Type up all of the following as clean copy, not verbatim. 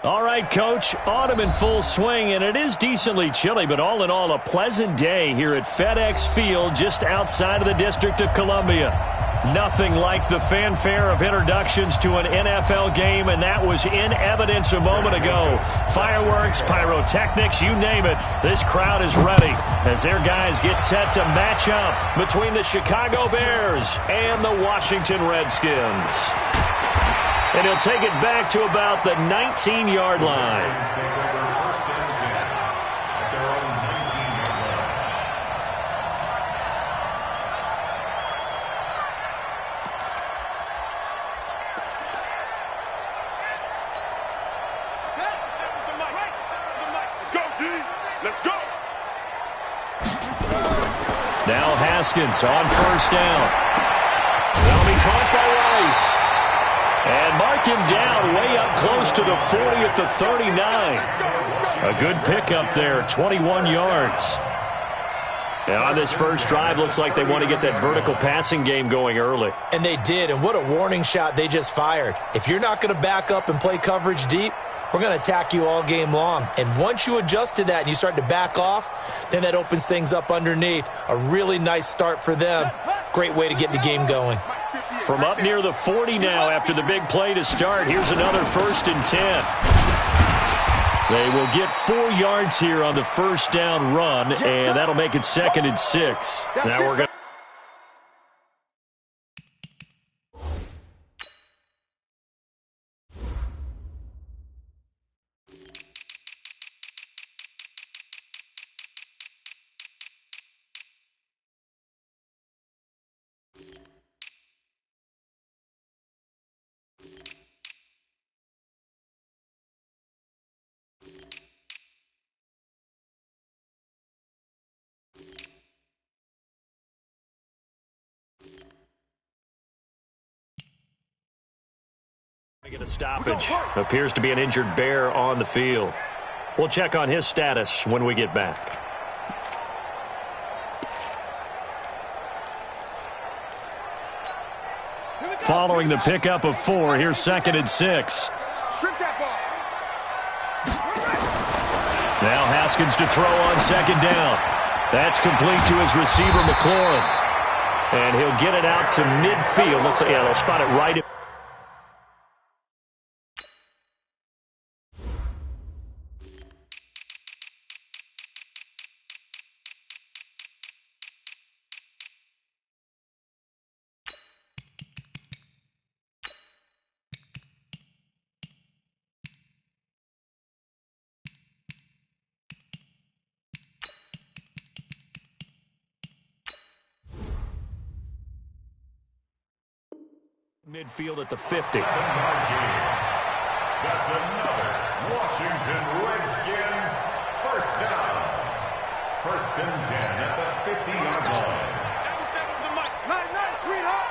All right, Coach, autumn in full swing, and it is decently chilly, but all in all, a pleasant day here at FedEx Field just outside of the District of Columbia. Nothing like the fanfare of introductions to an NFL game, and that was in evidence a moment ago. Fireworks, pyrotechnics, you name it. This crowd is ready as their guys get set to match up between the Chicago Bears and the Washington Redskins. And he'll take it back to about the 19-yard line. Let's go. Now Haskins on first down. That'll be caught by Rice. And mark him down way up close to the 40 at the 39. A good pickup there, 21 yards. And on this first drive, looks like they want to get that vertical passing game going early. And they did, and what a warning shot they just fired. If you're not going to back up and play coverage deep, we're going to attack you all game long. And once you adjust to that and you start to back off, then that opens things up underneath. A really nice start for them. Great way to get the game going. From up near the 40 now after the big play to start, here's another 1st and 10. They will get 4 yards here on the first down run, and that'll make it 2nd and 6. Now we're going to... Get a stoppage. Appears to be an injured Bear on the field. We'll check on his status when we get back. Following the pickup of 4, here's 2nd and 6. Now Haskins to throw on 2nd down. That's complete to his receiver, McLaurin. And he'll get it out to midfield. Looks like, yeah, they'll spot it right at midfield at the 50. That's another Washington Redskins first down. 1st and 10 at the 50-yard line. Nice, sweetheart.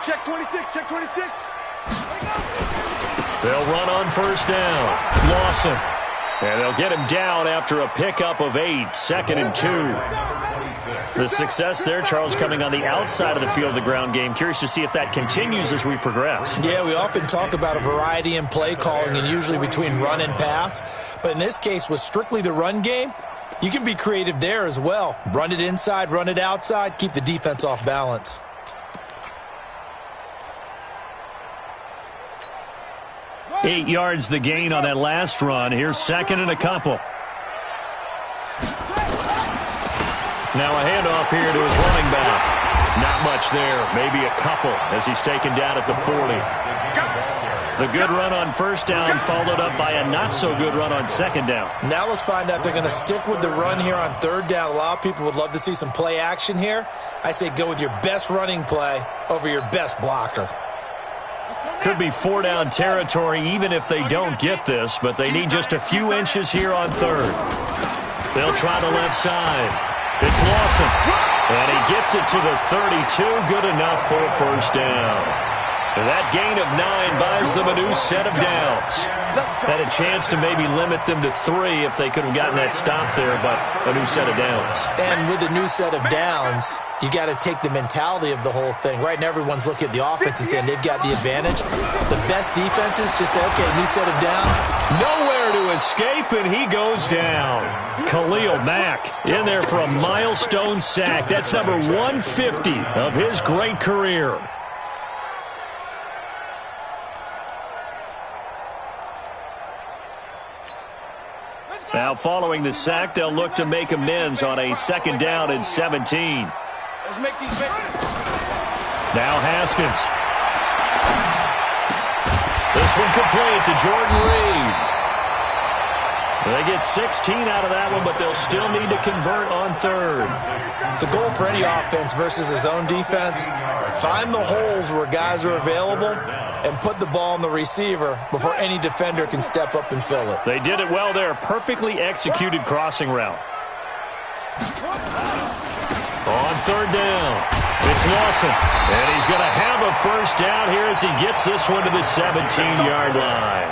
Check 26, check 26. They'll run on first down. Lawson. And they'll get him down after a pickup of 8, 2nd and 2. The success there, Charles, coming on the outside of the field of the ground game. Curious to see if that continues as we progress. Yeah, we often talk about a variety in play calling and usually between run and pass. But in this case, with strictly the run game, you can be creative there as well. Run it inside, run it outside, keep the defense off balance. Eight yards the gain on that last run. Here's 2nd and a couple. Now a handoff here to his running back. Not much there. Maybe a couple as he's taken down at the 40. The good run on first down followed up by a not-so-good run on 2nd down. Now let's find out if they're going to stick with the run here on 3rd down. A lot of people would love to see some play action here. I say go with your best running play over your best blocker. Could be 4-down territory even if they don't get this, but they need just a few inches here on 3rd. They'll try the left side. It's Lawson. And he gets it to the 32. Good enough for a first down. And that gain of 9 buys them a new set of downs. Had a chance to maybe limit them to 3 if they could have gotten that stop there, but a new set of downs. And with a new set of downs, you got to take the mentality of the whole thing. Right now, everyone's looking at the offense and saying they've got the advantage. The best defenses just say, okay, new set of downs. Nowhere to escape, and he goes down. Khalil Mack in there for a milestone sack. That's number 150 of his great career. Now, following the sack, they'll look to make amends on a 2nd down and 17. Let's make these big. Now Haskins. This one complete to Jordan Reed. They get 16 out of that one, but they'll still need to convert on 3rd. The goal for any offense versus his own defense, find the holes where guys are available and put the ball on the receiver before any defender can step up and fill it. They did it well there. Perfectly executed crossing route. On 3rd down, it's Lawson. And he's going to have a 1st down here as he gets this one to the 17-yard line.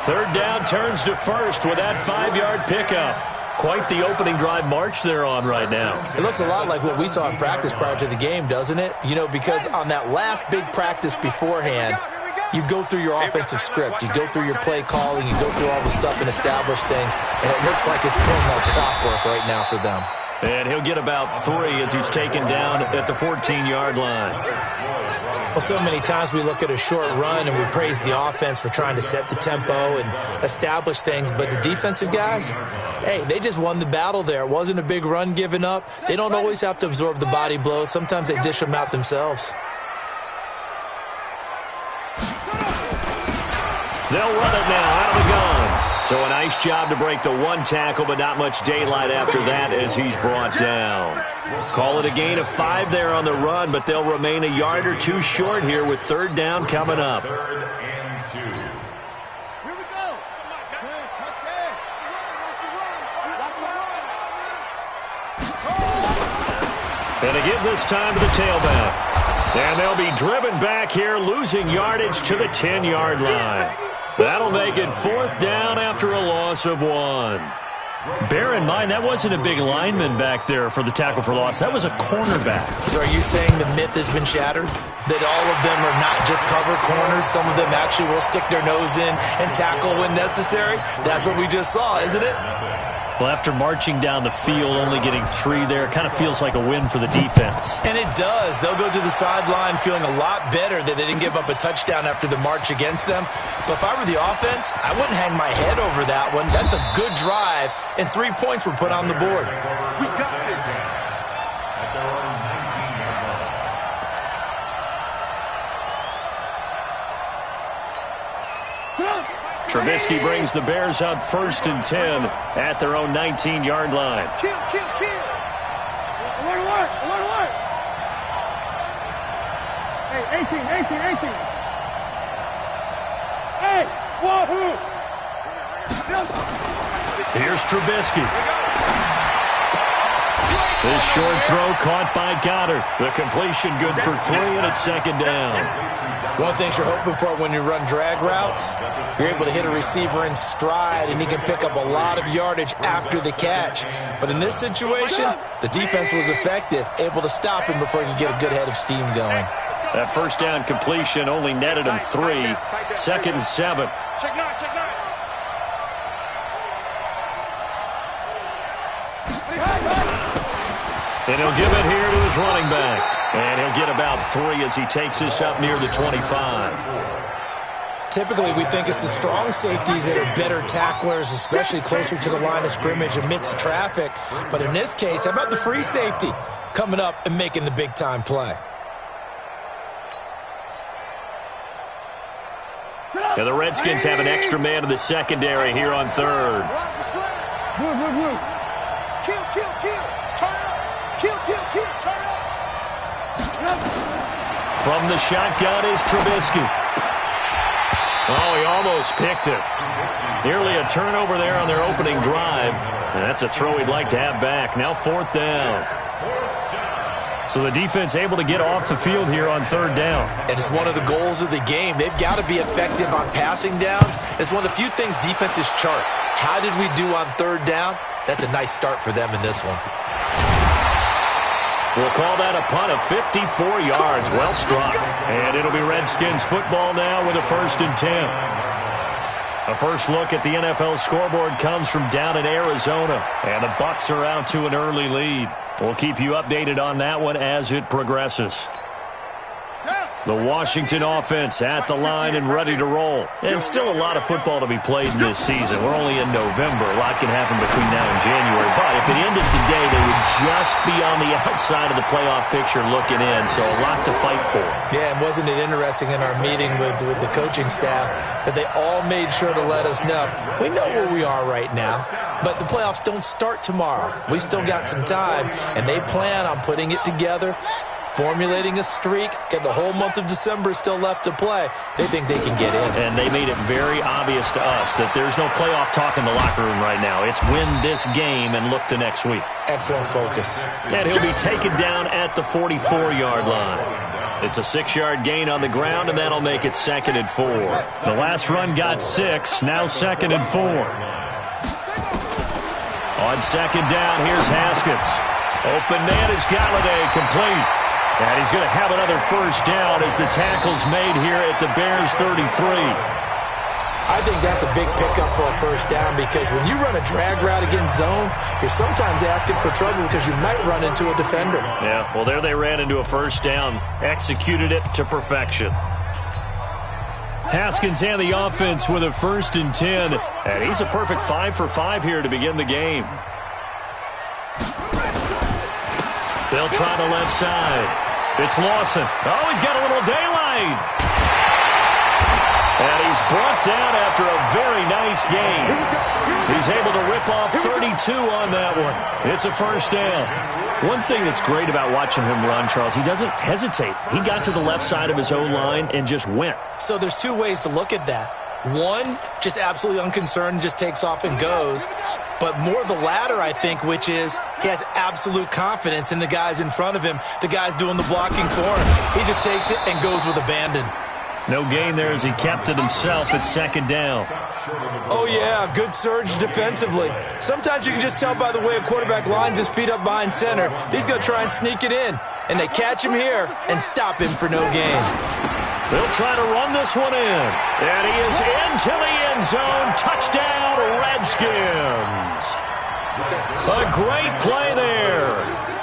3rd down turns to 1st with that 5-yard pickup. Quite the opening drive march they're on right now. It looks a lot like what we saw in practice prior to the game, doesn't it? You know, because on that last big practice beforehand, you go through your offensive script. You go through your play calling. You go through all the stuff and establish things. And it looks like it's going like clockwork right now for them. And he'll get about 3 as he's taken down at the 14-yard line. Well, so many times we look at a short run and we praise the offense for trying to set the tempo and establish things. But the defensive guys, hey, they just won the battle there. It wasn't a big run given up. They don't always have to absorb the body blows. Sometimes they dish them out themselves. They'll run it now out of the gun. So a nice job to break the 1 tackle, but not much daylight after that as he's brought down. Call it a gain of 5 there on the run, but they'll remain a yard or 2 short here with 3rd down coming up. 3rd and 2. Here we go. Touchdown. And they give this time to the tailback. And they'll be driven back here, losing yardage to the 10-yard line. That'll make it 4th down after a loss of 1. Bear in mind, that wasn't a big lineman back there for the tackle for loss. That was a cornerback. So are you saying the myth has been shattered? That all of them are not just cover corners? Some of them actually will stick their nose in and tackle when necessary? That's what we just saw, isn't it? Well, after marching down the field, only getting 3 there, kind of feels like a win for the defense. And it does. They'll go to the sideline feeling a lot better that they didn't give up a touchdown after the march against them. But if I were the offense, I wouldn't hang my head over that one. That's a good drive, and 3 points were put on the board. We got this. At their own 19-yard line. Trubisky brings the Bears up 1st and 10 at their own 19-yard line. Kill. Alert. Hey, 18. Hey, wahoo. Here's Trubisky. This short throw caught by Goddard. The completion good for 3, and it's 2nd down. One thing you're hoping for when you run drag routes, you're able to hit a receiver in stride, and he can pick up a lot of yardage after the catch. But in this situation, the defense was effective, able to stop him before he could get a good head of steam going. That 1st down completion only netted him 3. 2nd and 7. Check 9. And he'll give it here to his running back. And he'll get about 3 as he takes this up near the 25. Typically, we think it's the strong safeties that are better tacklers, especially closer to the line of scrimmage amidst traffic. But in this case, how about the free safety coming up and making the big-time play? And the Redskins have an extra man in the secondary here on 3rd. Blue. Kill. Turn it up. Kill. Turn it up. From the shotgun is Trubisky. Oh, he almost picked it. Nearly a turnover there on their opening drive. And that's a throw he'd like to have back. Now 4th down. So the defense able to get off the field here on third down. And it's one of the goals of the game. They've got to be effective on passing downs. It's one of the few things defenses chart. How did we do on third down? That's a nice start for them in this one. We'll call that a punt of 54 yards. Well struck. And it'll be Redskins football now with a 1st and 10. A first look at the NFL scoreboard comes from down in Arizona. And the Bucs are out to an early lead. We'll keep you updated on that one as it progresses. The Washington offense at the line and ready to roll. And still a lot of football to be played in this season. We're only in November. A lot can happen between now and January. But if it ended today, they would just be on the outside of the playoff picture looking in. So a lot to fight for. Yeah, and wasn't it interesting in our meeting with the coaching staff that they all made sure to let us know. We know where we are right now, but the playoffs don't start tomorrow. We still got some time, and they plan on putting it together, formulating a streak, get the whole month of December still left to play. They think they can get in. And they made it very obvious to us that there's no playoff talk in the locker room right now. It's win this game and look to next week. Excellent focus. And he'll be taken down at the 44-yard line. It's a 6-yard gain on the ground, and that'll make it 2nd and 4. The last run got 6, now 2nd and 4. On 2nd down, here's Haskins. Open man is Galladay, complete. And he's going to have another 1st down as the tackle's made here at the Bears 33. I think that's a big pickup for a 1st down because when you run a drag route against zone, you're sometimes asking for trouble because you might run into a defender. Yeah, well, there they ran into a 1st down, executed it to perfection. Haskins and the offense with a 1st and 10, and he's a perfect 5 for 5 here to begin the game. They'll try the left side. It's Lawson. Oh, he's got a little daylight. And he's brought down after a very nice game. He's able to rip off 32 on that one. It's a 1st down. One thing that's great about watching him run, Charles, he doesn't hesitate. He got to the left side of his own line and just went. So there's 2 ways to look at that. One, just absolutely unconcerned, just takes off and goes. But more the latter, I think, which is he has absolute confidence in the guys in front of him, the guys doing the blocking for him. He just takes it and goes with abandon. No gain there as he kept it himself at 2nd down. Oh, yeah, good surge defensively. Sometimes you can just tell by the way a quarterback lines his feet up behind center. He's going to try and sneak it in, and they catch him here and stop him for no gain. They'll try to run this one in. And he is into the end zone. Touchdown, Redskins. A great play there.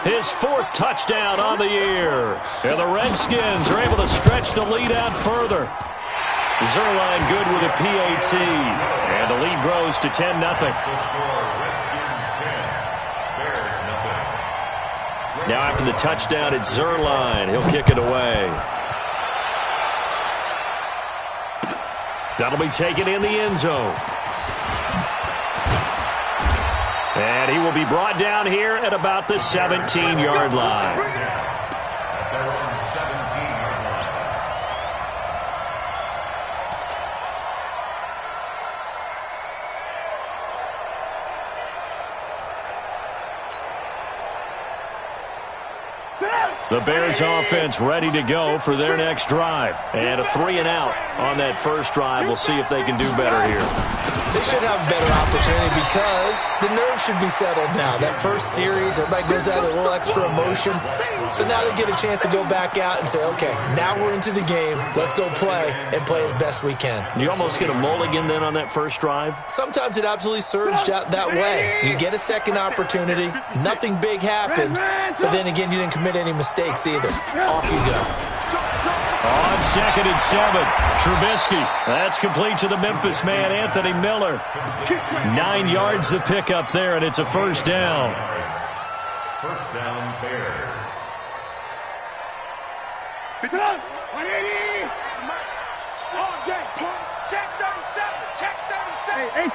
His 4th touchdown on the year. And the Redskins are able to stretch the lead out further. Zerline good with a PAT. And the lead grows to 10-0. Now after the touchdown, it's Zerline. He'll kick it away. That'll be taken in the end zone. And he will be brought down here at about the 17-yard line. The Bears offense ready to go for their next drive. And a 3-and-out on that first drive. We'll see if they can do better here. They should have a better opportunity because the nerves should be settled now. That first series, everybody goes out with a little extra emotion. So now they get a chance to go back out and say, okay, now we're into the game. Let's go play and play as best we can. You almost get a mulligan then on that first drive? Sometimes it absolutely surged out that way. You get a second opportunity. Nothing big happened. But then again, you didn't commit any mistakes either. Off you go. On 2nd and 7, Trubisky. That's complete to the Memphis man, Anthony Miller. 9 yards the pickup there, and it's a 1st down. 1st down, Bears. 180. All day, punt. Check 37. Check 37. Hey,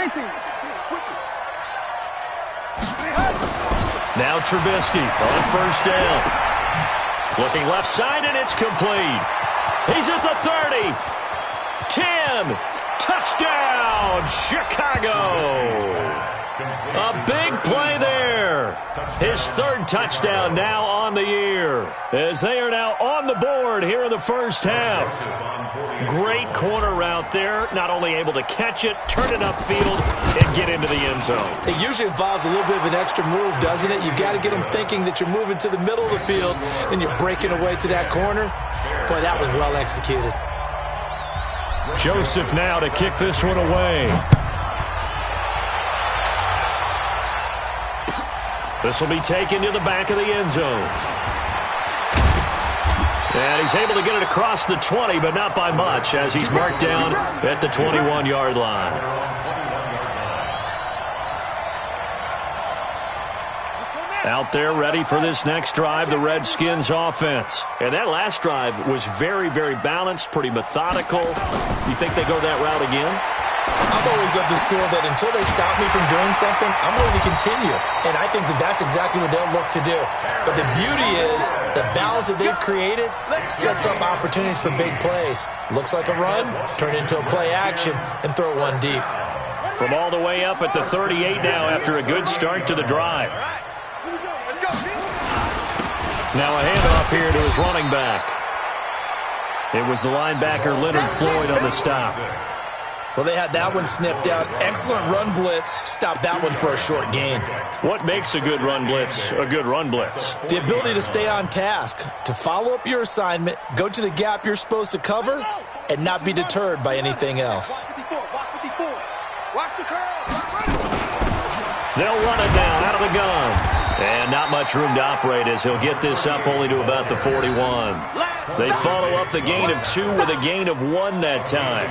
18. Switch it. Now Trubisky on 1st down. Looking left side, and it's complete. He's at the 30. 10. Touchdown, Chicago. A big play there. His third touchdown now on the year, as they are now on the board here in the first half. Great corner route there, not only able to catch it, turn it upfield, and get into the end zone. It usually involves a little bit of an extra move, doesn't it? You've got to get them thinking that you're moving to the middle of the field, and you're breaking away to that corner. Boy, that was well executed. Joseph now to kick this one away. This will be taken to the back of the end zone. And he's able to get it across the 20, but not by much, as he's marked down at the 21-yard line. Out there ready for this next drive, the Redskins offense. And that last drive was very, very balanced, pretty methodical. You think they go that route again? I'm always of the school that until they stop me from doing something, I'm going to continue. And I think that that's exactly what they'll look to do. But the beauty is the balance that they've created sets up opportunities for big plays. Looks like a run, turn into a play action, and throw one deep. From all the way up at the 38 now after a good start to the drive. Now a handoff here to his running back. It was the linebacker Leonard Floyd on the stop. Well, they had that one sniffed out. Excellent run blitz. Stopped that one for a short gain. What makes a good run blitz a good run blitz? The ability to stay on task, to follow up your assignment, go to the gap you're supposed to cover, and not be deterred by anything else. They'll run it down out of the gun. And not much room to operate as he'll get this up only to about the 41. They follow up the gain of 2 with a gain of 1 that time.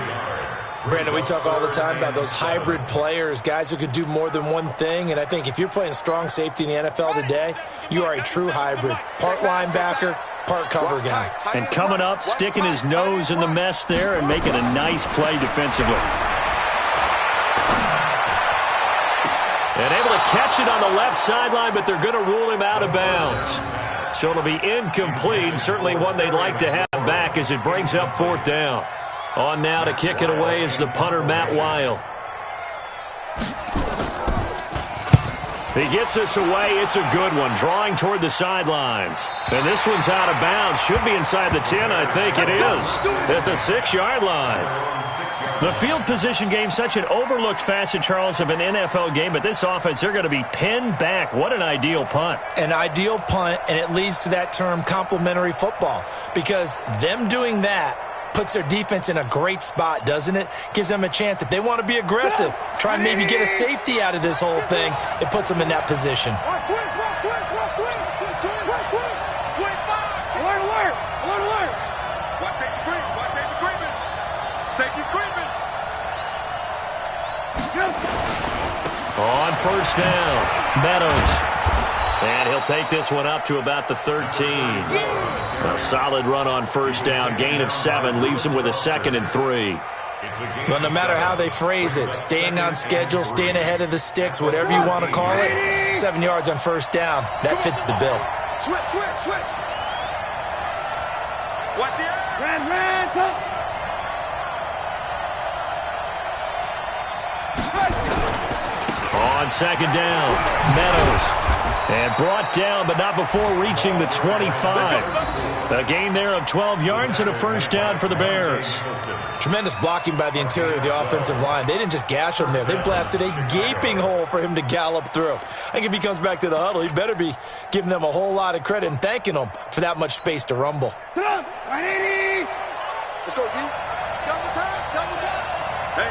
Brandon, we talk all the time about those hybrid players, guys who could do more than one thing. And I think if you're playing strong safety in the NFL today, you are a true hybrid. Part linebacker, part cover guy. And coming up, sticking his nose in the mess there and making a nice play defensively. And able to catch it on the left sideline, but they're going to rule him out of bounds. So it'll be incomplete, certainly one they'd like to have back as it brings up 4th down. On now to kick it away is the punter, Matt Weil. He gets this away. It's a good one, drawing toward the sidelines. And this one's out of bounds. Should be inside the 10, I think it is, at the 6-yard line. The field position game, such an overlooked facet, Charles, of an NFL game, but this offense, they're going to be pinned back. What an ideal punt. An ideal punt, and it leads to that term complementary football, because them doing that puts their defense in a great spot, doesn't it? Gives them a chance. If they want to be aggressive, try and maybe get a safety out of this whole thing, it puts them in that position. On 1st down, Meadows. And he'll take this one up to about the 13. A solid run on 1st down. Gain of 7 leaves him with a 2nd and 3. Well, no matter how they phrase it, staying on schedule, staying ahead of the sticks, whatever you want to call it, 7 yards on 1st down, that fits the bill. Switch. Watch the eye. Red, On 2nd down, Meadows. And brought down, but not before reaching the 25. A gain there of 12 yards and a 1st down for the Bears. Tremendous blocking by the interior of the offensive line. They didn't just gash him there. They blasted a gaping hole for him to gallop through. I think if he comes back to the huddle, he better be giving them a whole lot of credit and thanking them for that much space to rumble. Let's go, D. Double time. Hey.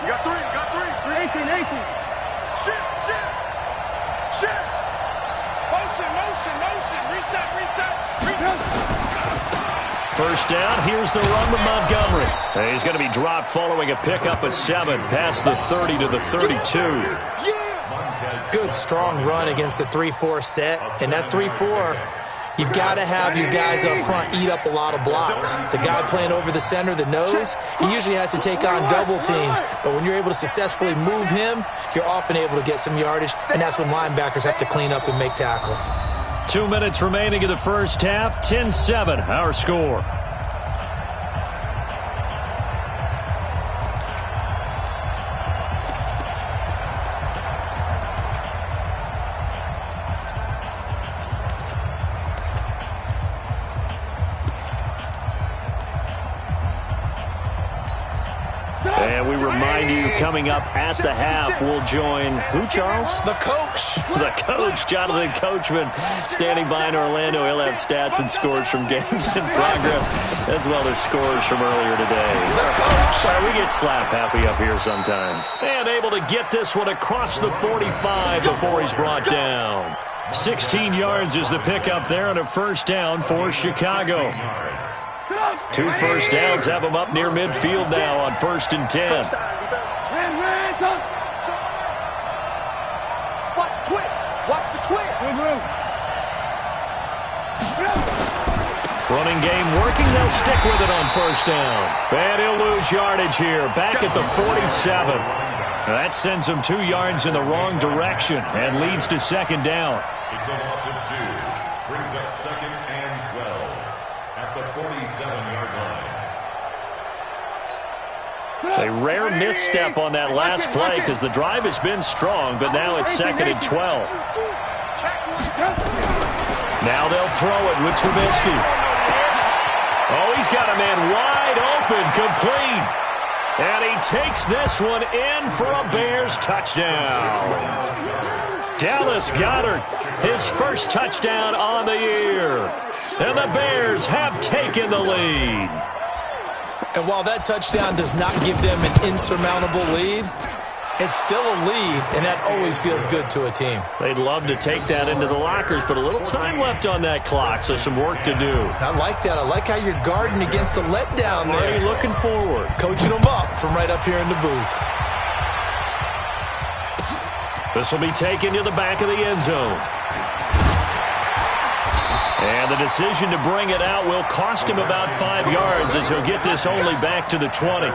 You got 3. 18. Shit. Motion. Reset. 1st down, here's the run with Montgomery. And he's going to be dropped following a pickup of 7 past the 30 to the 32. Good, strong run against the 3-4 set. And that 3-4, you've got to have your guys up front eat up a lot of blocks. The guy playing over the center, the nose, he usually has to take on double teams. But when you're able to successfully move him, you're often able to get some yardage. And that's when linebackers have to clean up and make tackles. 2 minutes remaining in the first half. 10-7, our score. remind you, coming up at the half, we'll join who, Charles? The coach. The coach, Jonathan Coachman, standing by in Orlando. He'll have stats and scores from games in progress, as well as scores from earlier today. The coach. We get slap happy up here sometimes. And able to get this one across the 45 before he's brought down. 16 yards is the pickup there and a first down for Chicago. 2 first downs have them up near midfield now on 1st and 10. Watch the twitch. Watch the twitch. Running game working. They'll stick with it on 1st down. And he'll lose yardage here. Back at the 47. That sends him 2 yards in the wrong direction and leads to 2nd down. It's a loss of 2. Brings up 2nd and 12 at the 47-yard line. A rare misstep on that last play because the drive has been strong, but now it's 2nd and 12. Now they'll throw it with Trubisky. Oh, he's got a man wide open, complete. And he takes this one in for a Bears touchdown. Dallas Goedert, his first touchdown on the year. And the Bears have taken the lead. And while that touchdown does not give them an insurmountable lead, it's still a lead, and that always feels good to a team. They'd love to take that into the lockers, but a little time left on that clock, so some work to do. I like that. I like how you're guarding against a letdown there. Already looking forward. Coaching them up from right up here in the booth. This will be taken to the back of the end zone. And the decision to bring it out will cost him about 5 yards as he'll get this only back to the 20.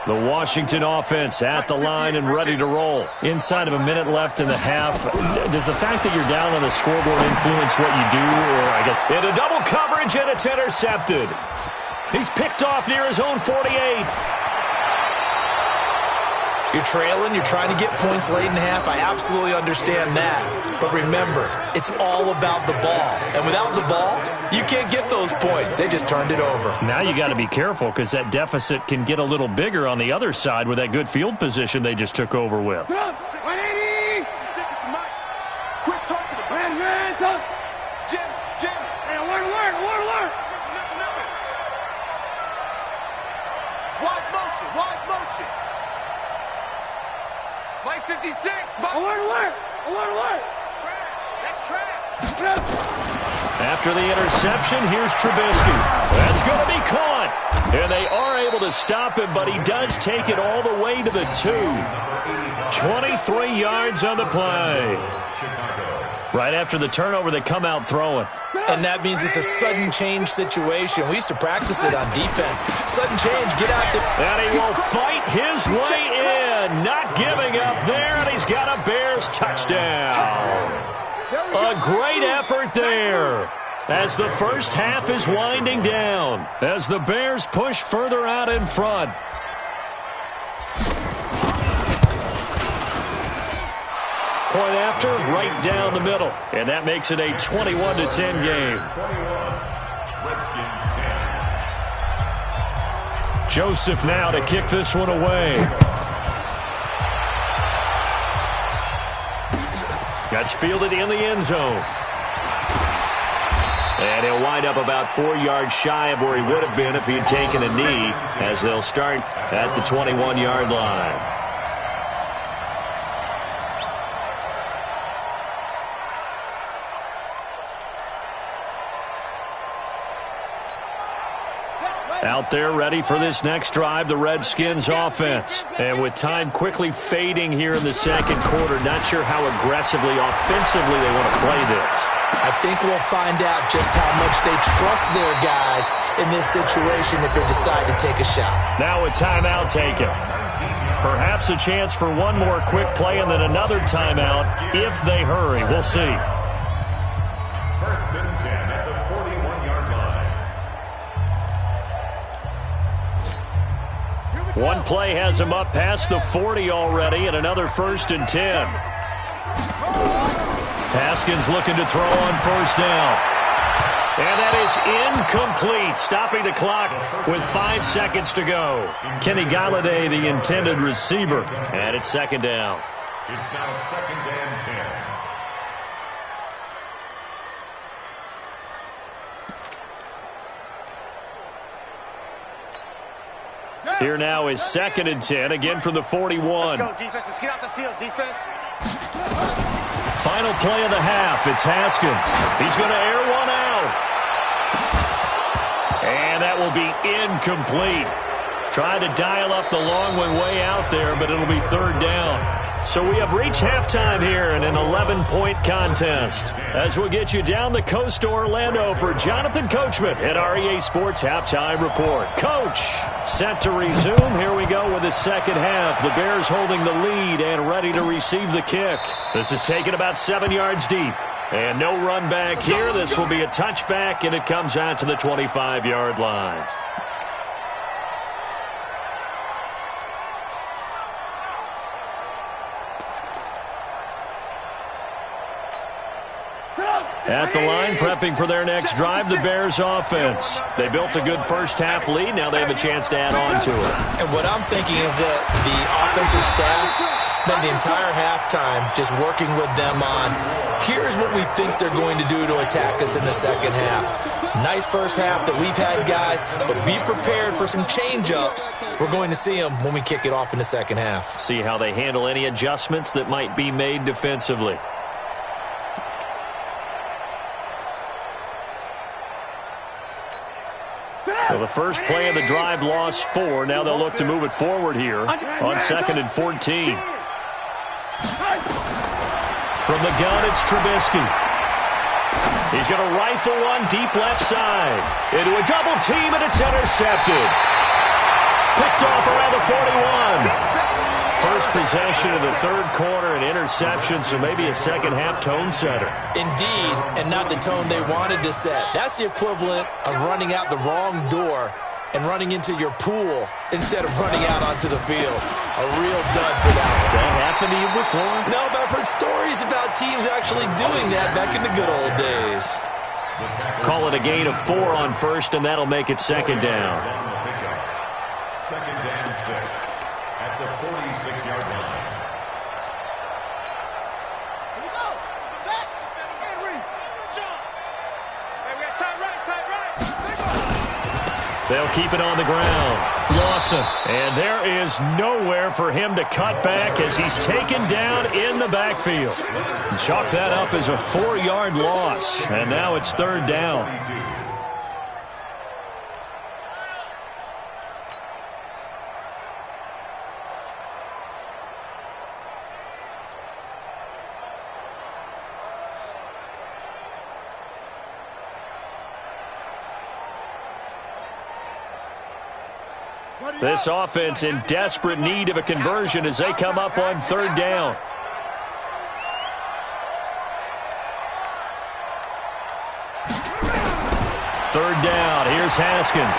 The Washington offense at the line and ready to roll. Inside of a minute left in the half. Does the fact that you're down on the scoreboard influence what you do? Or I guess into double coverage, and it's intercepted. He's picked off near his own 48. You're trailing, you're trying to get points late in half. I absolutely understand that. But remember, it's all about the ball. And without the ball, you can't get those points. They just turned it over. Now you got to be careful because that deficit can get a little bigger on the other side with that good field position they just took over with. 180. Quit talking to man. Jim. Hey, alert. Wide motion. Play 56. Alert. That's trash. After the interception, here's Trubisky. That's going to be caught. And they are able to stop him, but he does take it all the way to the 2. 23 yards on the play. Right after the turnover, they come out throwing. And that means it's a sudden change situation. We used to practice it on defense. Sudden change, get out there. And he will fight his way in. Not giving up there, and he's got a Bears touchdown. A great effort there as the first half is winding down, as the Bears push further out in front. Point after, right down the middle. And that makes it a 21-10 game. Joseph now to kick this one away. That's fielded in the end zone. And he'll wind up about 4 yards shy of where he would have been if he had taken a knee, as they'll start at the 21-yard line. Out there ready for this next drive, the Redskins offense. And with time quickly fading here in the second quarter, not sure how aggressively, offensively they want to play this. I think we'll find out just how much they trust their guys in this situation if they decide to take a shot. Now a timeout taken. Perhaps a chance for one more quick play and then another timeout if they hurry. We'll see. 1st and 10 at the 41-yard line. One play has him up past the 40 already, and another 1st and 10. Haskins looking to throw on first down. And that is incomplete, stopping the clock with 5 seconds to go. Kenny Galladay, the intended receiver, and it's second down. It's now second and 10. Here now is second and 10, again from the 41. Let's go, defense. Let's get out the field, defense. Final play of the half. It's Haskins. He's going to air one out. And that will be incomplete. Trying to dial up the long one way out there, but it'll be third down. So we have reached halftime here in an 11-point contest. As we'll get you down the coast to Orlando for Jonathan Coachman at REA Sports Halftime Report. Coach, set to resume. Here we go with the second half. The Bears holding the lead and ready to receive the kick. This is taken about 7 yards deep. And no run back here. This will be a touchback, and it comes out to the 25-yard line. At the line, prepping for their next drive, the Bears offense. They built a good first-half lead. Now they have a chance to add on to it. And what I'm thinking is that the offensive staff spent the entire halftime just working with them on, here's what we think they're going to do to attack us in the second half. Nice first half that we've had, guys, but be prepared for some change-ups. We're going to see them when we kick it off in the second half. See how they handle any adjustments that might be made defensively. So the first play of the drive lost 4. Now they'll look to move it forward here on second and 14. From the gun, it's Trubisky. He's going to rifle one deep left side. Into a double team, and it's intercepted. Picked off around the 41. First possession of the third quarter, an interception, so maybe a second-half tone setter. Indeed, and not the tone they wanted to set. That's the equivalent of running out the wrong door and running into your pool instead of running out onto the field. A real dud for that. Has that happened to you before? No, but I've heard stories about teams actually doing that back in the good old days. Call it a gain of 4 on first, and that'll make it second down. Second and 6 at the 46-yard line. Here we go. Set. And read. Jump. Hey, we got tight right, tight right. They'll keep it on the ground. Lawson. And there is nowhere for him to cut back as he's taken down in the backfield. Chalk that up as a 4-yard loss. And now it's third down. This offense in desperate need of a conversion as they come up on third down. Third down, here's Haskins.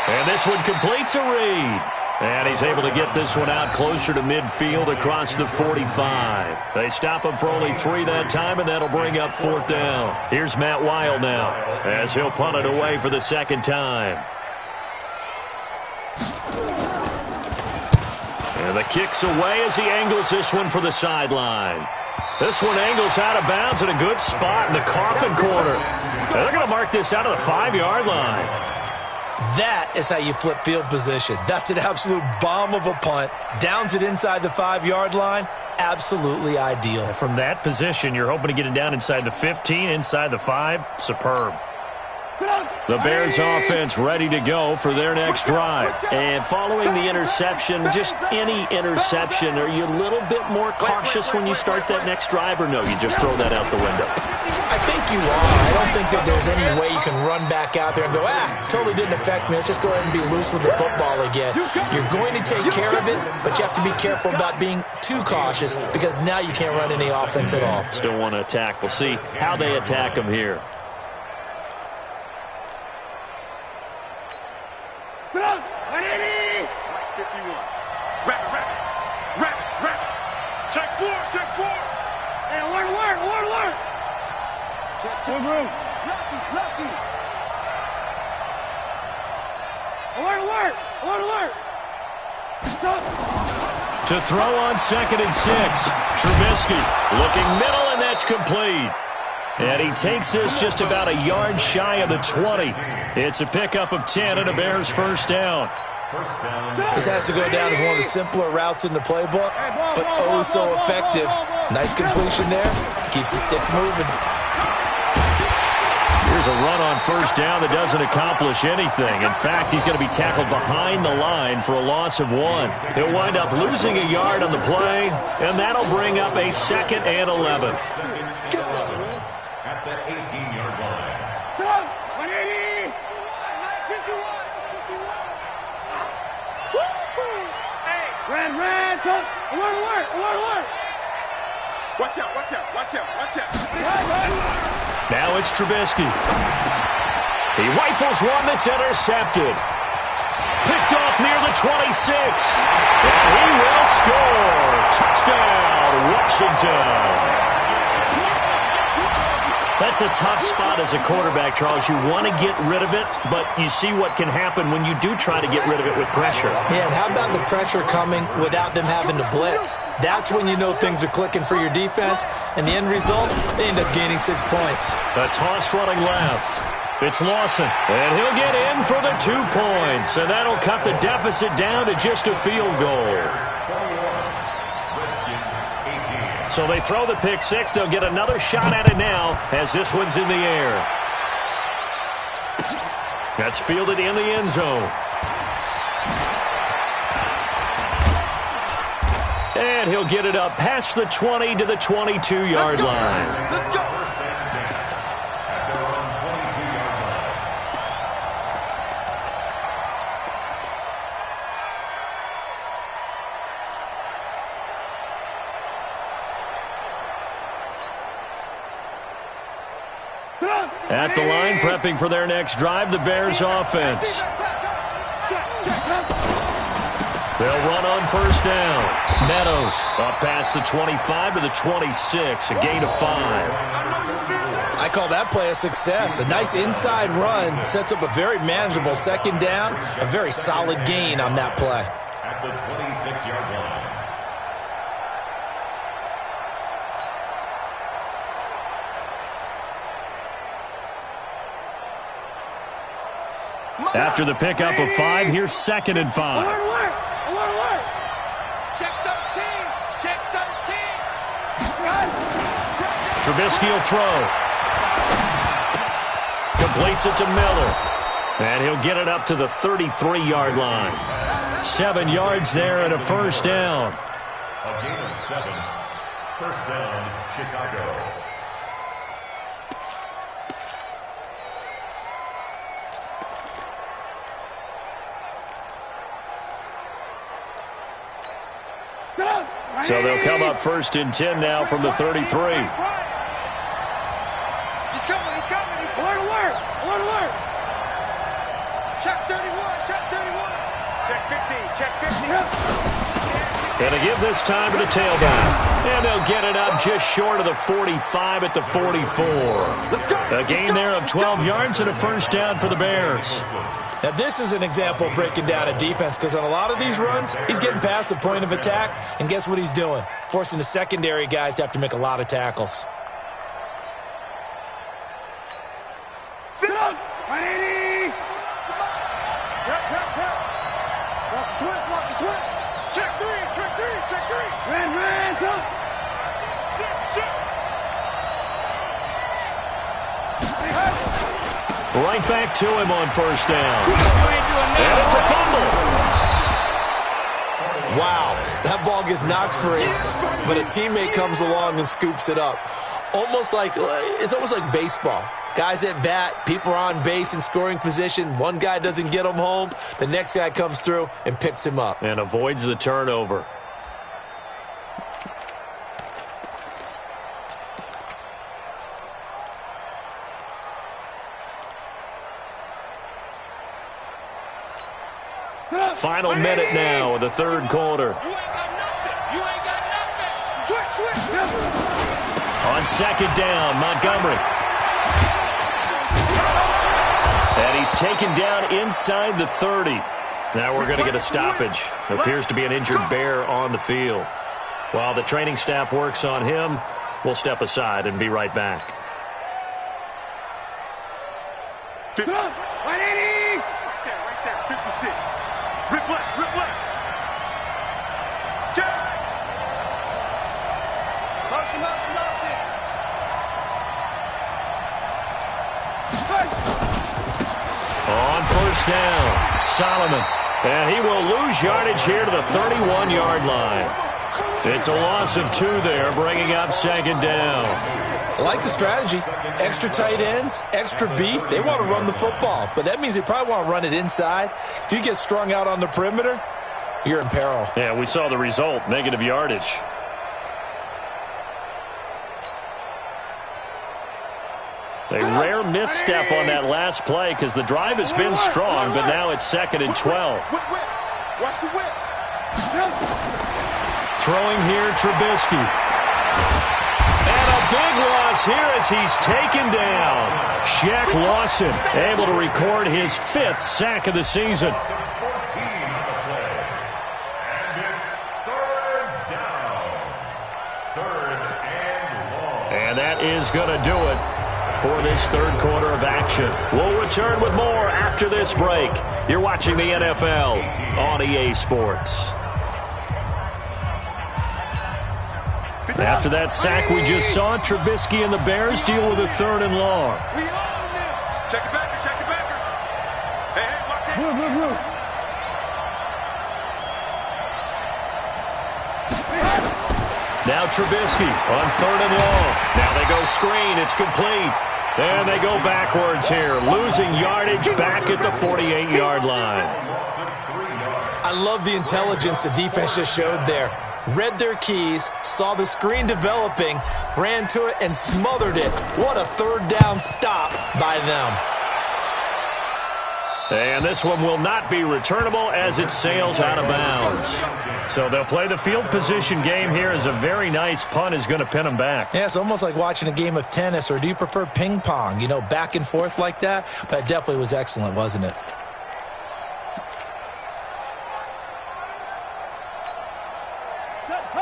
And this one complete to Reed. And he's able to get this one out closer to midfield across the 45. They stop him for only 3 that time, and that'll bring up fourth down. Here's Matt Weil now as he'll punt it away for the second time. And the kick's away as he angles this one for the sideline. This one angles out of bounds in a good spot in the coffin corner. And they're going to mark this out of the 5-yard line. That is how you flip field position. That's an absolute bomb of a punt. Downs it inside the 5-yard line. Absolutely ideal. From that position, you're hoping to get it down inside the 15, inside the 5. Superb. The Bears offense ready to go for their next drive. And following the interception, just any interception, are you a little bit more cautious when you start that next drive, or no, you just throw that out the window? I think you are. I don't think that there's any way you can run back out there and go, totally didn't affect me. Let's just go ahead and be loose with the football again. You're going to take care of it, but you have to be careful about being too cautious because now you can't run any offense at all. Still want to attack. We'll see how they attack them here. Check four. Lucky. Alert. To throw on 2nd and 6. Trubisky looking middle, and that's complete. And he takes this just about a yard shy of the 20. It's a pickup of 10 and a Bears first down. This has to go down as one of the simpler routes in the playbook, but oh so effective. Nice completion there. Keeps the sticks moving. Here's a run on first down that doesn't accomplish anything. In fact, he's going to be tackled behind the line for a loss of 1. He'll wind up losing a yard on the play, and that'll bring up a 2nd and 11. At the 18-yard line. Red, alert. Watch out. Now it's Trubisky. He rifles one that's intercepted. Picked off near the 26. And he will score. Touchdown, Washington. That's a tough spot as a quarterback, Charles. You want to get rid of it, but you see what can happen when you do try to get rid of it with pressure. Yeah, and how about the pressure coming without them having to blitz? That's when you know things are clicking for your defense, and the end result, they end up gaining 6 points. A toss running left. It's Lawson, and he'll get in for the 2 points, and that'll cut the deficit down to just a field goal. So they throw the pick 6. They'll get another shot at it now as this one's in the air. That's fielded in the end zone. And he'll get it up past the 20 to the 22-yard line. Let's go. At the line, prepping for their next drive, the Bears offense. They'll run on first down. Meadows up past the 25 to the 26, a gain of 5. I call that play a success. A nice inside run sets up a very manageable 2nd down, a very solid gain on that play. At the 26-yard line. After the pickup of 5, here's 2nd and 5. Alert. Check 13. Trubisky will throw. Completes it to Miller. And he'll get it up to the 33-yard line. 7 yards there and a first down. A gain of 7. First down, Chicago. So they'll come up 1st and 10 now from the 33. He's coming. Alert. Check 31. Check 50. Going to give this time to the tailback. And they'll get it up just short of the 45 at the 44. A gain there of 12 yards and a first down for the Bears. Now, this is an example of breaking down a defense because on a lot of these runs, he's getting past the point of attack, and guess what he's doing? Forcing the secondary guys to have to make a lot of tackles. Sit up. 180. Watch the twitch. Check 3. Red, go. Right back to him on first down. And it's a fumble. Wow, that ball gets knocked free, but a teammate comes along and scoops it up. It's almost like baseball. Guys at bat, people are on base in scoring position. One guy doesn't get him home. The next guy comes through and picks him up. And avoids the turnover. Final minute now of the 3rd quarter. You ain't got nothing. Switch. On 2nd down, Montgomery. And he's taken down inside the 30. Now we're going to get a stoppage. Appears to be an injured bear on the field. While the training staff works on him, we'll step aside and be right back. 180! Right there, 56. Rip left, rip left. Check. Motion, motion, motion. On first down, Solomon. And he will lose yardage here to the 31-yard line. It's a loss of 2 there, bringing up second down. I like the strategy. Extra tight ends, extra beef. They want to run the football, but that means they probably want to run it inside. If you get strung out on the perimeter, you're in peril. Yeah, we saw the result, negative yardage. A rare misstep on that last play because the drive has been strong, but now it's 2nd and 12. Watch the whip. Throwing here, Trubisky. And a big loss here as he's taken down. Shaq Lawson able to record his 5th sack of the season. And that is going to do it for this third quarter of action. We'll return with more after this break. You're watching the NFL on EA Sports. After that sack we just saw, Trubisky and the Bears deal with a 3rd and long. We own them. Check it back, check it back. Hey, watch it. Blue. Now Trubisky on 3rd and long. Now they go screen. It's complete. And they go backwards here, losing yardage back at the 48-yard line. I love the intelligence the defense just showed there. Read their keys, saw the screen developing, ran to it, and smothered it. What a 3rd down stop by them. And this one will not be returnable as it sails out of bounds. So they'll play the field position game here as a very nice punt is going to pin them back. Yeah, it's almost like watching a game of tennis, or do you prefer ping pong? You know, back and forth like that? That definitely was excellent, wasn't it?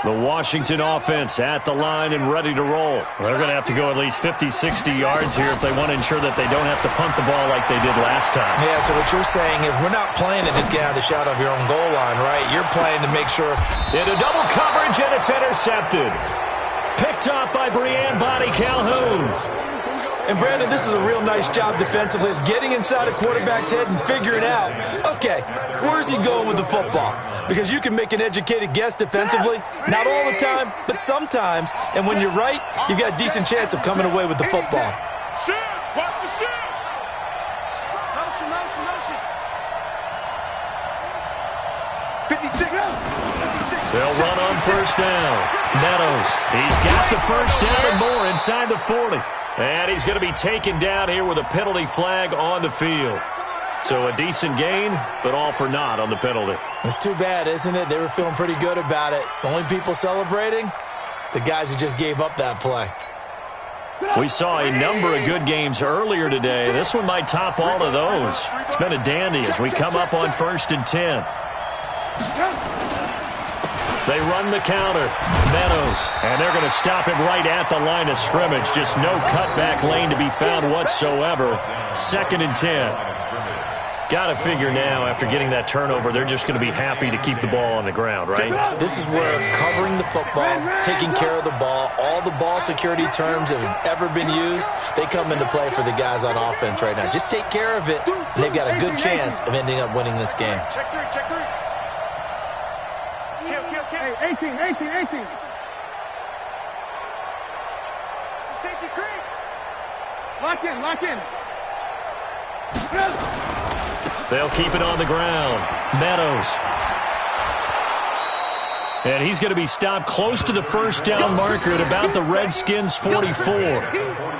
The Washington offense at the line and ready to roll. They're going to have to go at least 50, 60 yards here if they want to ensure that they don't have to punt the ball like they did last time. Yeah, so what you're saying is we're not playing to just get out of the shadow of your own goal line, right? You're playing to make sure. Into double coverage, and it's intercepted. Picked off by Breanne Body Calhoun. And, Brandon, this is a real nice job defensively of getting inside a quarterback's head and figuring out, okay, where's he going with the football? Because you can make an educated guess defensively, not all the time, but sometimes. And when you're right, you've got a decent chance of coming away with the football. Shoot! Watch the shoot! Motion, motion, motion. 56. They'll run on first down. Meadows, he's got the first down and more inside the 40. And he's going to be taken down here with a penalty flag on the field. So a decent gain, but all for naught on the penalty. It's too bad, isn't it? They were feeling pretty good about it. The only people celebrating, the guys who just gave up that play. We saw a number of good games earlier today. This one might top all of those. It's been a dandy as we come up on 1st and 10. They run the counter. Meadows. And they're going to stop him right at the line of scrimmage. Just no cutback lane to be found whatsoever. 2nd and 10. Got to figure now, after getting that turnover, they're just going to be happy to keep the ball on the ground, right? This is where covering the football, taking care of the ball, all the ball security terms that have ever been used, they come into play for the guys on offense right now. Just take care of it, and they've got a good chance of ending up winning this game. Check 3, check 3. Kill. 18. Safety creep. Lock in. They'll keep it on the ground. Meadows. And he's going to be stopped close to the first down marker at about the Redskins' 44.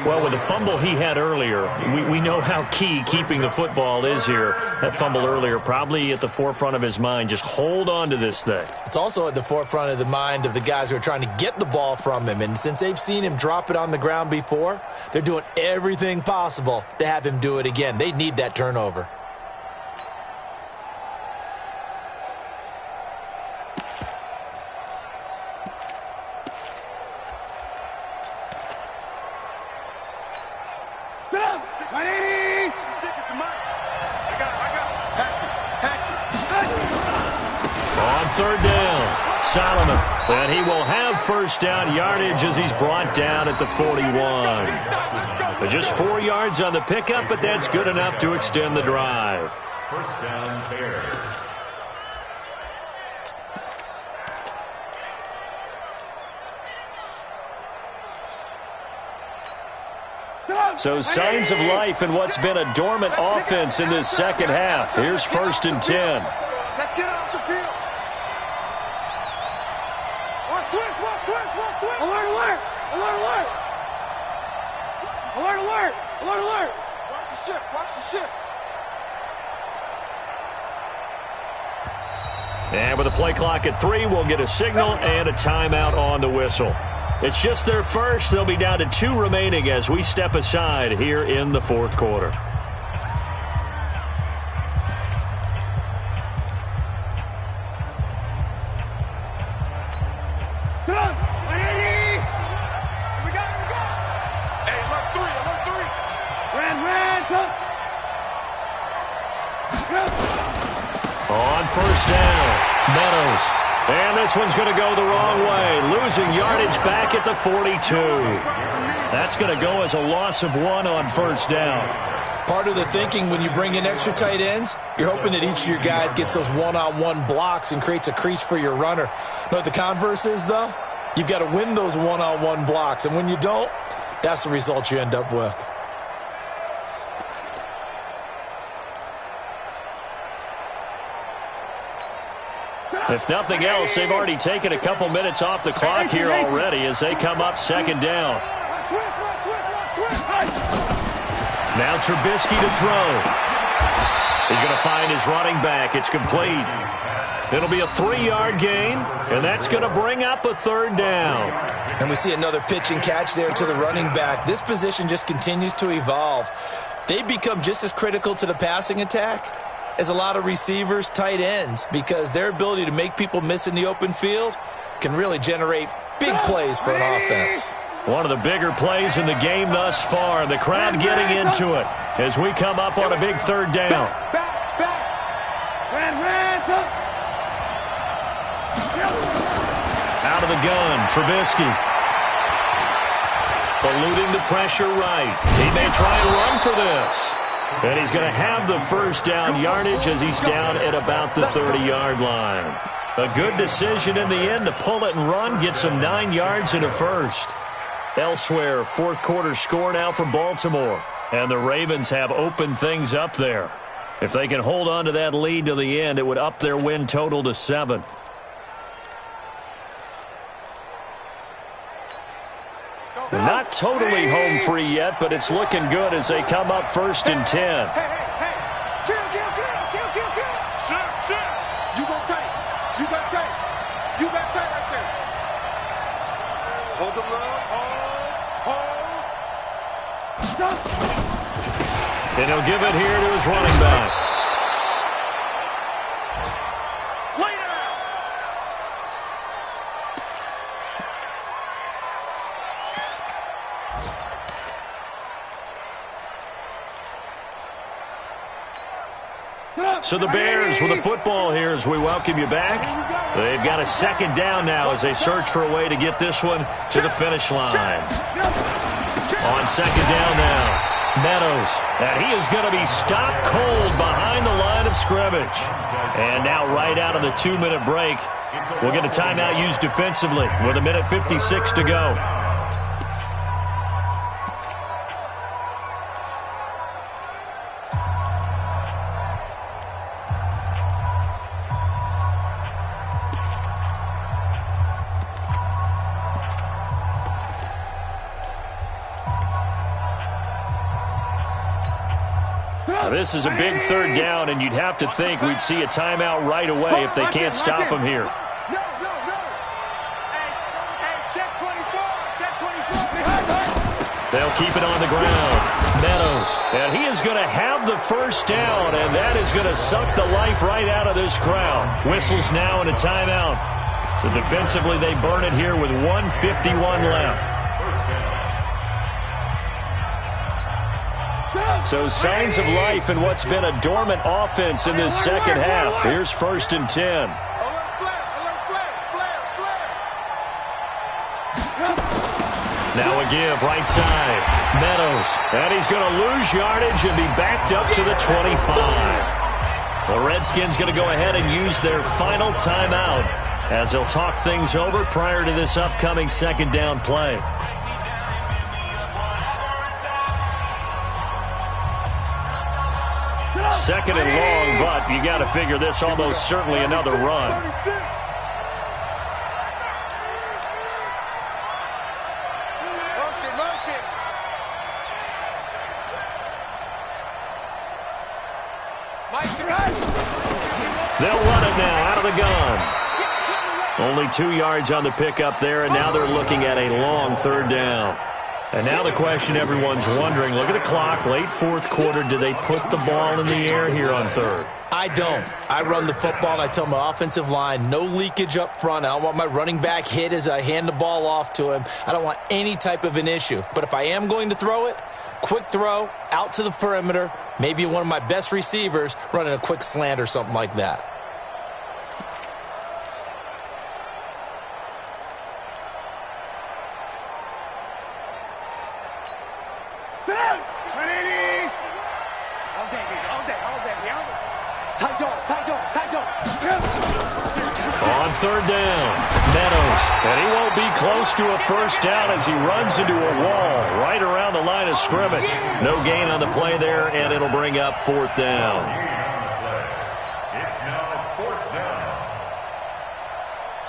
Well, with the fumble he had earlier, we know how key keeping the football is here. That fumble earlier probably at the forefront of his mind. Just hold on to this thing. It's also at the forefront of the mind of the guys who are trying to get the ball from him. And since they've seen him drop it on the ground before, they're doing everything possible to have him do it again. They need that turnover. On third down, Solomon. And he will have first down yardage as he's brought down at the 41. But just 4 yards on the pickup, but that's good enough to extend the drive. First down, Bears. So signs of life in what's been a dormant offense in this second half. Here's 1st and 10. Let's get off the field. Watch twist, watch twist, watch twist. Alert, alert, alert, alert. Alert, alert, alert, alert. Watch the ship, watch the ship. And with the play clock at 3, we'll get a signal and a timeout on the whistle. It's just their first. They'll be down to 2 remaining as we step aside here in the 4th quarter. On first down, Meadows. And this one's going to go the wrong way, losing yardage back at the 42. That's going to go as a loss of 1 on first down. Part of the thinking when you bring in extra tight ends, you're hoping that each of your guys gets those one-on-one blocks and creates a crease for your runner. You know what the converse is, though? You've got to win those one-on-one blocks, and when you don't, that's the result you end up with. If nothing else, they've already taken a couple minutes off the clock here already as they come up 2nd down. Now Trubisky to throw. He's going to find his running back. It's complete. It'll be a 3-yard gain, and that's going to bring up a 3rd down. And we see another pitch and catch there to the running back. This position just continues to evolve. They become just as critical to the passing attack as a lot of receivers, tight ends, because their ability to make people miss in the open field can really generate big plays for an offense. One of the bigger plays in the game thus far. The crowd getting into it as we come up on a big 3rd down. Out of the gun, Trubisky. Eluding the pressure right. He may try and run for this. And he's going to have the first down yardage as he's down at about the 30-yard line. A good decision in the end to pull it and run, get some 9 yards and a first. Elsewhere, 4th quarter score now for Baltimore. And the Ravens have opened things up there. If they can hold on to that lead to the end, it would up their win total to 7. They're not totally home free yet, but it's looking good as they come up 1st and 10. Hey. Kill. Shit. You got tight. You got tight right there. Hold the love. Hold. And he'll give it here to his running back. Lay down. So the Bears with the football here as we welcome you back. They've got a 2nd down now as they search for a way to get this one to the finish line. On 2nd down now, Meadows. And he is going to be stopped cold behind the line of scrimmage. And now right out of the 2-minute break, we'll get a timeout used defensively with 1:56 to go. This is a big third down, and you'd have to think we'd see a timeout right away if they can't stop him here. No. Hey, check 24. Check 24. They'll keep it on the ground. Meadows. And he is going to have the first down, and that is going to suck the life right out of this crowd. Whistles now and a timeout. So defensively, they burn it here with 1:51 left. So signs of life in what's been a dormant offense in this second half. Here's 1st and 10. Now a give, right side. Meadows. And he's going to lose yardage and be backed up to the 25. The Redskins going to go ahead and use their final timeout as they'll talk things over prior to this upcoming second down play. Second and long, but you got to figure this almost certainly another run. Motion. They'll run it now out of the gun. Only 2 yards on the pickup there, and now they're looking at a long third down. And now the question everyone's wondering, look at the clock, late fourth quarter, do they put the ball in the air here on third? I don't. I run the football, and I tell my offensive line, no leakage up front. I don't want my running back hit as I hand the ball off to him. I don't want any type of an issue. But if I am going to throw it, quick throw, out to the perimeter, maybe one of my best receivers running a quick slant or something like that. On third down, Meadows. And he won't be close to a first down as he runs into a wall right around the line of scrimmage. No gain on the play there, and it'll bring up 4th down. It's now 4th down.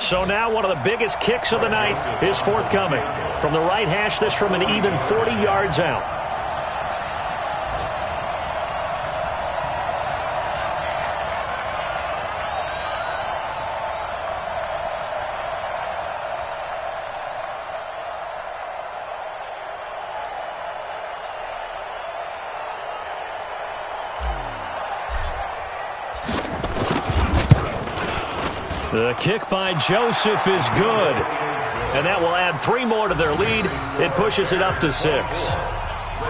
So now one of the biggest kicks of the night is forthcoming. From the right hash, this from an even 40 yards out. The kick by Joseph is good. And that will add 3 more to their lead. It pushes it up to 6.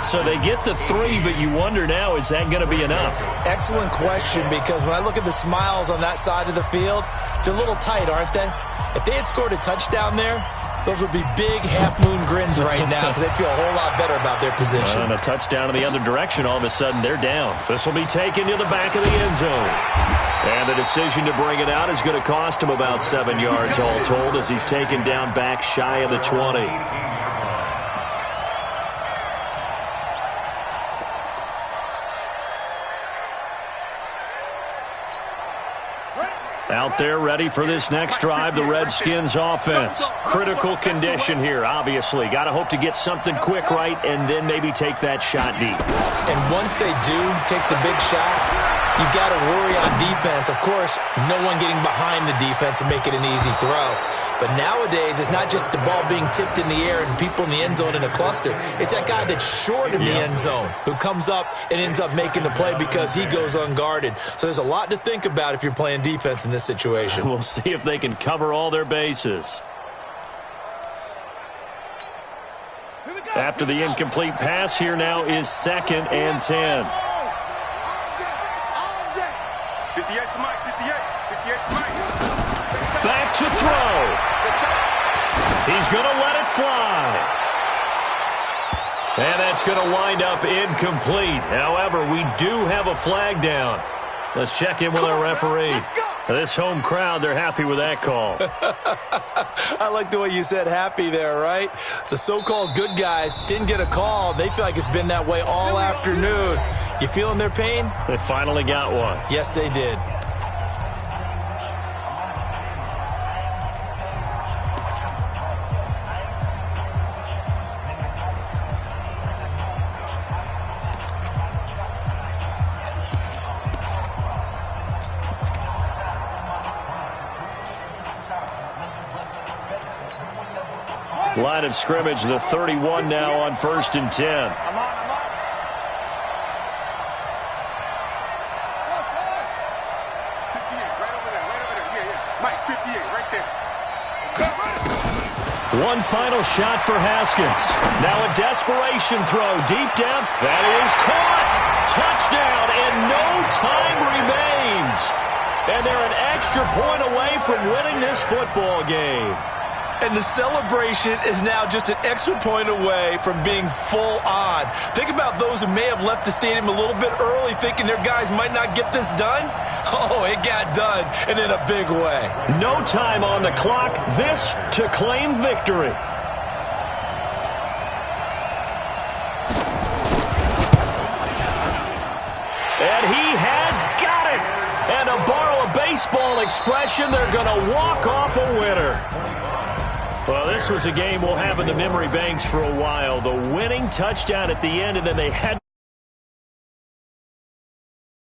So they get the 3, but you wonder now, is that going to be enough? Excellent question, because when I look at the smiles on that side of the field, they're a little tight, aren't they? If they had scored a touchdown there, those would be big half-moon grins right now because they feel a whole lot better about their position. And a touchdown in the other direction, all of a sudden they're down. This will be taken to the back of the end zone. And the decision to bring it out is going to cost him about 7 yards all told as he's taken down back shy of the 20. Out there ready for this next drive, the Redskins offense. Critical condition here, obviously. Got to hope to get something quick right and then maybe take that shot deep. And once they do take the big shot, you got to worry on defense. Of course, no one getting behind the defense and make it an easy throw. But nowadays, it's not just the ball being tipped in the air and people in the end zone in a cluster. It's that guy that's short in the end zone who comes up and ends up making the play because he goes unguarded. So there's a lot to think about if you're playing defense in this situation. We'll see if they can cover all their bases. After the incomplete pass, here now is 2nd and 10. 58 to Mike, 58 to Mike. Back to throw. He's going to let it fly. And that's going to wind up incomplete. However, we do have a flag down. Let's check in with our referee. This home crowd, they're happy with that call. I like the way you said happy there, right? The so-called good guys didn't get a call. They feel like it's been that way all afternoon. You feeling their pain? They finally got one. Yes, they did. Line of scrimmage, the 31 now on 1st and 10. I'm on. 58, right over there. Yeah. Mike, 58, right there. One final shot for Haskins. Now a desperation throw, deep depth. That is caught. Touchdown, and no time remains. And they're an extra point away from winning this football game. And the celebration is now just an extra point away from being full on. Think about those who may have left the stadium a little bit early thinking their guys might not get this done. Oh, it got done, and in a big way. No time on the clock. This to claim victory. And he has got it. And to borrow a baseball expression, they're going to walk off a winner. Well, this was a game we'll have in the memory banks for a while. The winning touchdown at the end, and then they had